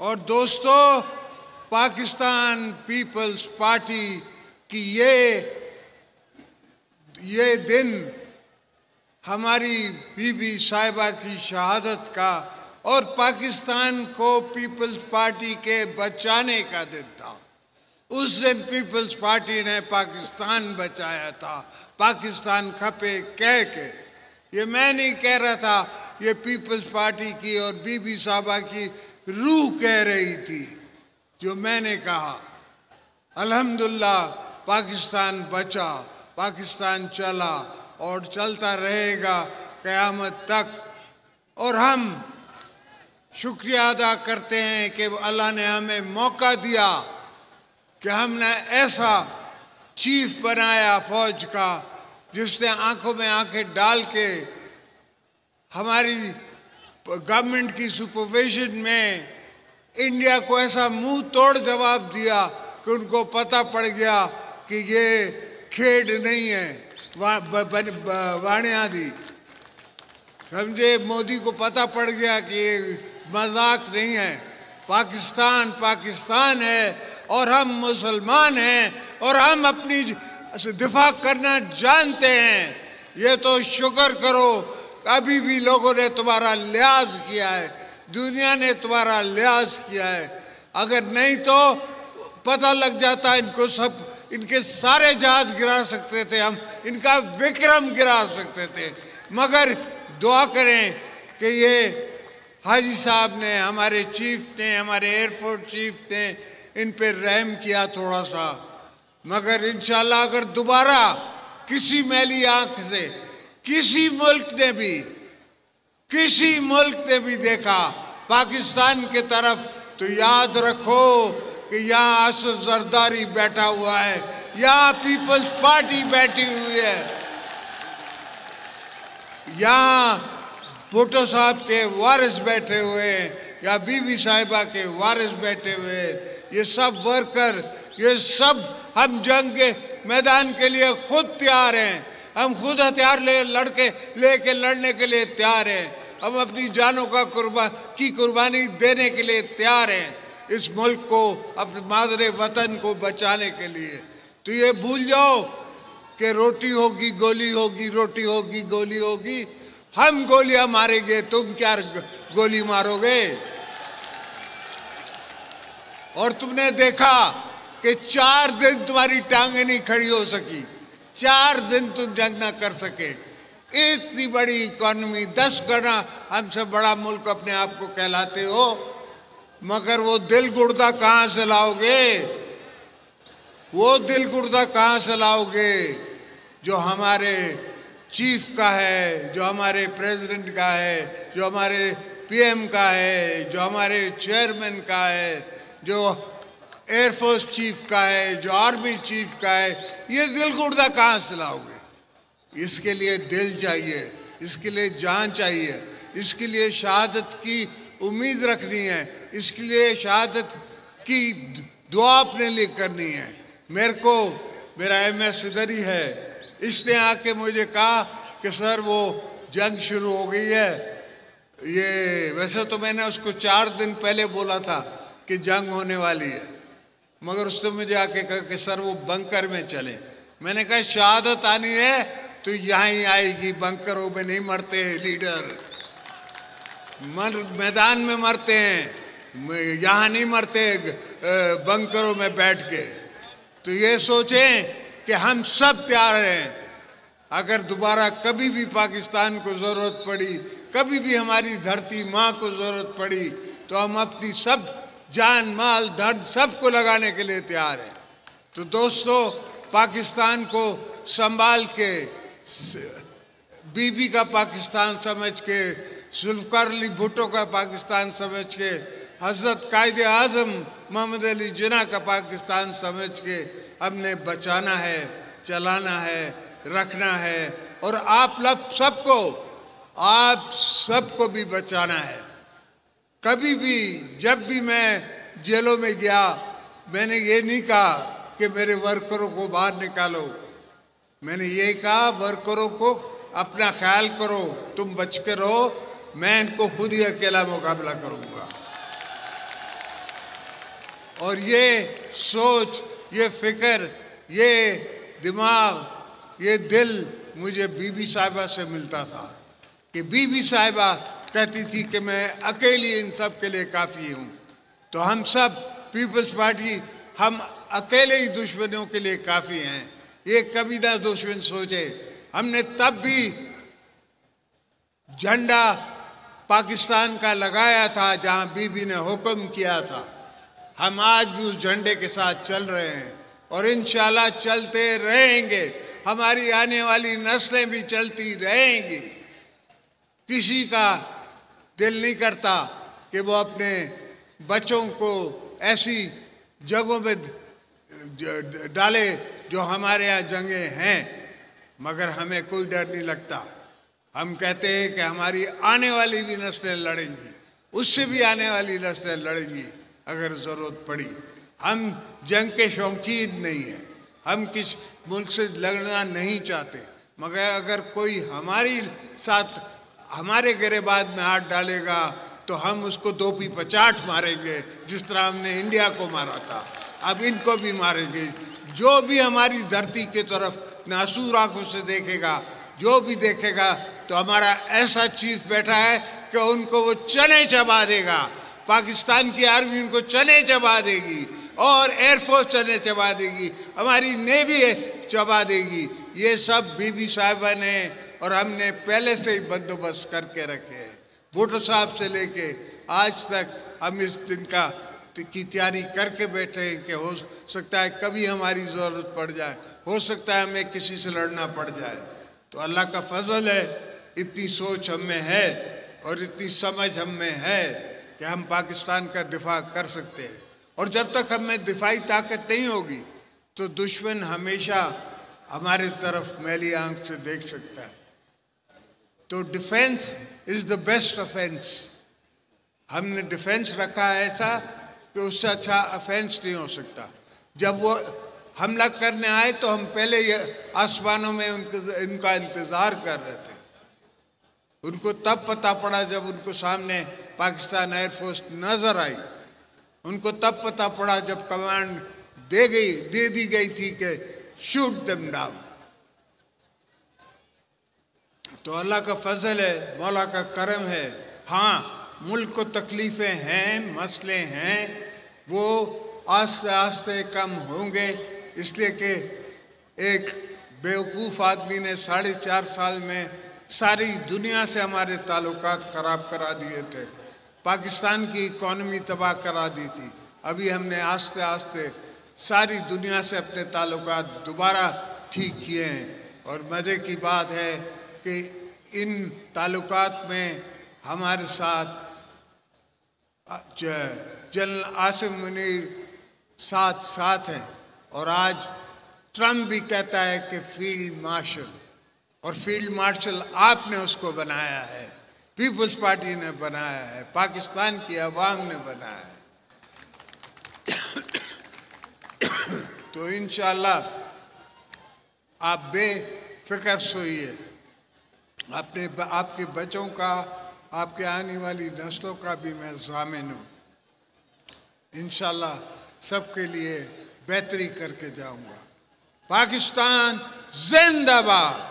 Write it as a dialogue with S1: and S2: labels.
S1: और दोस्तों, Pakistan peoples party की ये दिन हमारी बीबी साहिबा की शहादत का और पाकिस्तान को पीपल्स पार्टी के बचाने का दिन था। उस दिन पीपल्स पार्टी ने पाकिस्तान बचाया था, पाकिस्तान खपे कह के। ये मैं नहीं कह रहा था, ये पीपल्स पार्टी की और बीबी साहिबा की रूह कह रही थी जो मैंने कहा। अल्हम्दुलिल्लाह पाकिस्तान बचा, पाकिस्तान चला और चलता रहेगा क़यामत तक। और हम शुक्रिया अदा करते हैं कि अल्लाह ने हमें मौका दिया कि हमने ऐसा चीफ बनाया फौज का जिसने आंखों में आंखें डाल के हमारी गवर्नमेंट की सुपरविजन में इंडिया को ऐसा मुंह तोड़ जवाब दिया कि उनको पता पड़ गया कि ये खेड नहीं है, वाणिया दी। समझे, मोदी को पता पड़ गया कि ये मजाक नहीं है। पाकिस्तान पाकिस्तान है और हम मुसलमान हैं और हम अपनी दिफा करना जानते हैं। ये तो शुक्र करो, अभी भी लोगों ने तुम्हारा लिहाज किया है, दुनिया ने तुम्हारा लिहाज किया है। अगर नहीं तो पता लग जाता इनको सब, इनके सारे जहाज गिरा सकते थे हम, इनका विक्रम गिरा सकते थे। मगर दुआ करें कि ये हाजी साहब ने, हमारे चीफ ने, हमारे एयरफोर्स चीफ ने इन पे रहम किया थोड़ा सा। मगर इंशाल्लाह अगर दोबारा किसी मैली आंख से किसी मुल्क ने भी देखा पाकिस्तान के तरफ, तो याद रखो कि यहाँ असद जरदारी बैठा हुआ है, यहाँ पीपल्स पार्टी बैठी हुई है, यहाँ भुट्टो साहब के वारिस बैठे हुए हैं, या बीबी साहिबा के वारिस बैठे हुए हैं। ये सब वर्कर, ये सब हम जंग के मैदान के लिए खुद तैयार हैं। हम खुद हथियार लेके लड़ने के लिए तैयार हैं। हम अपनी जानों का कुर्बानी देने के लिए तैयार हैं, इस मुल्क को, अपने मादरे वतन को बचाने के लिए। तो ये भूल जाओ कि रोटी होगी गोली होगी, रोटी होगी गोली होगी। हम गोलियां मारेंगे, तुम क्या गोली मारोगे? और तुमने देखा कि 4 दिन तुम्हारी टांगें नहीं खड़ी हो सकी, 4 दिन तुम जंग ना कर सके। इतनी बड़ी इकॉनमी, 10 गुना हमसे बड़ा मुल्क अपने आप को कहलाते हो, मगर वो दिल गुर्दा कहाँ से लाओगे? वो दिल गुर्दा कहाँ से लाओगे जो हमारे चीफ का है, जो हमारे प्रेसिडेंट का है, जो हमारे पीएम का है, जो हमारे चेयरमैन का है, जो एयरफोर्स चीफ का है, जो आर्मी चीफ का है? ये दिल गुर्दा कहाँ से लाओगे? इसके लिए दिल चाहिए, इसके लिए जान चाहिए, इसके लिए शहादत की उम्मीद रखनी है, इसके लिए शहादत की दुआ अपने लिए करनी है। मेरा MS इधर ही है, इसने आके मुझे कहा कि सर वो जंग शुरू हो गई है। ये वैसे तो मैंने उसको 4 दिन पहले बोला था कि जंग होने वाली है, मगर उसने मुझे आके कहा कि सर वो बंकर में चले। मैंने कहा शहादत आनी है तो यहाँ ही आएगी, बंकरों में नहीं मरते लीडर, मैदान में मरते हैं, यहाँ नहीं मरते बंकरों में बैठ के। तो ये सोचें कि हम सब तैयार हैं। अगर दोबारा कभी भी पाकिस्तान को ज़रूरत पड़ी, कभी भी हमारी धरती माँ को ज़रूरत पड़ी, तो हम अपनी सब जान माल धन सबको लगाने के लिए तैयार हैं। तो दोस्तों, पाकिस्तान को संभाल के, बीबी का पाकिस्तान समझ के, जुल्फ़िकार अली भुट्टो का पाकिस्तान समझ के, हज़रत कायदे आज़म मोहम्मद अली जिन्ना का पाकिस्तान समझ के हमने बचाना है, चलाना है, रखना है। और आप सबको भी बचाना है। कभी भी जब भी मैं जेलों में गया, मैंने ये नहीं कहा कि मेरे वर्करों को बाहर निकालो, मैंने ये कहा वर्करों को अपना ख्याल करो, तुम बच के रहो, मैं इनको खुद ही अकेला मुकाबला करूंगा। और ये सोच, ये फिक्र, ये दिमाग, ये दिल मुझे बीबी साहिबा से मिलता था कि बीबी साहिबा कहती थी कि मैं अकेली इन सब के लिए काफ़ी हूँ। तो हम सब पीपल्स पार्टी, हम अकेले ही दुश्मनों के लिए काफ़ी हैं। ये कभी ना दुश्मन सोचे। हमने तब भी झंडा पाकिस्तान का लगाया था जहाँ बीबी ने हुक्म किया था। हम आज भी उस झंडे के साथ चल रहे हैं और इंशाल्लाह चलते रहेंगे। हमारी आने वाली नस्लें भी चलती रहेंगी। किसी का दिल नहीं करता कि वो अपने बच्चों को ऐसी जगहों में डाले जो हमारे यहाँ जंगें हैं, मगर हमें कोई डर नहीं लगता। हम कहते हैं कि हमारी आने वाली भी नस्लें लड़ेंगी, उससे भी आने वाली नस्लें लड़ेंगी अगर ज़रूरत पड़ी। हम जंग के शौकीन नहीं हैं, हम किस मुल्क से लड़ना नहीं चाहते, मगर अगर कोई हमारी साथ हमारे गिरेबान में हाथ डालेगा तो हम उसको 2 पी 50 मारेंगे, जिस तरह हमने इंडिया को मारा था। अब इनको भी मारेंगे। जो भी हमारी धरती की तरफ नासूर आंखों से देखेगा, जो भी देखेगा, तो हमारा ऐसा चीफ बैठा है कि उनको वो चने चबा देगा। पाकिस्तान की आर्मी उनको चने चबा देगी और एयरफोर्स चने चबा देगी, हमारी नेवी चबा देगी। ये सब बीबी साहिबा ने और हमने पहले से ही बंदोबस्त करके रखे हैं। भुट्टो साहब से लेके आज तक हम इस दिन की तैयारी करके बैठे हैं कि हो सकता है कभी हमारी ज़रूरत पड़ जाए, हो सकता है हमें किसी से लड़ना पड़ जाए। तो अल्लाह का फजल है, इतनी सोच हम में है और इतनी समझ हम में है कि हम पाकिस्तान का दिफा कर सकते हैं। और जब तक हम में दिफाई ताकत नहीं होगी तो दुश्मन हमेशा हमारे तरफ मैली आंख से देख सकता है। तो defence is the best offence. हमने डिफेंस रखा है ऐसा कि उससे अच्छा ऑफेंस नहीं हो सकता। जब वो हमला करने आए तो हम पहले ये आसमानों में इनका इंतज़ार कर रहे थे। उनको तब पता पड़ा जब उनको सामने पाकिस्तान एयरफोर्स नज़र आई। उनको तब पता पड़ा जब कमांड दे दी गई थी कि शूट देम डाउन। तो अल्लाह का फजल है, मौला का करम है। हाँ, मुल्क को तकलीफ़ें हैं, मसले हैं, वो आस्ते आस्ते कम होंगे, इसलिए कि एक बेवकूफ़ आदमी ने 4.5 साल में सारी दुनिया से हमारे ताल्लुकात ख़राब करा दिए थे। पाकिस्तान की इकॉनमी तबाह करा दी थी। अभी हमने आस्ते आस्ते सारी दुनिया से अपने ताल्लुकात दोबारा ठीक किए हैं। और मज़े की बात है कि इन ताल्लुकात में हमारे साथ जनरल आसिम मुनीर साथ हैं। और आज ट्रम्प भी कहता है कि फील्ड मार्शल, और फील्ड मार्शल आपने उसको बनाया है, पीपल्स पार्टी ने बनाया है, पाकिस्तान की अवाम ने बनाया है। तो इंशाअल्लाह आप बेफिक्र सोइए। आपके बच्चों का, आपके आने वाली नस्लों का भी मैं ज़ामिन हूँ। इंशाअल्लाह सबके लिए बेहतरी करके जाऊँगा। पाकिस्तान जिंदाबाद।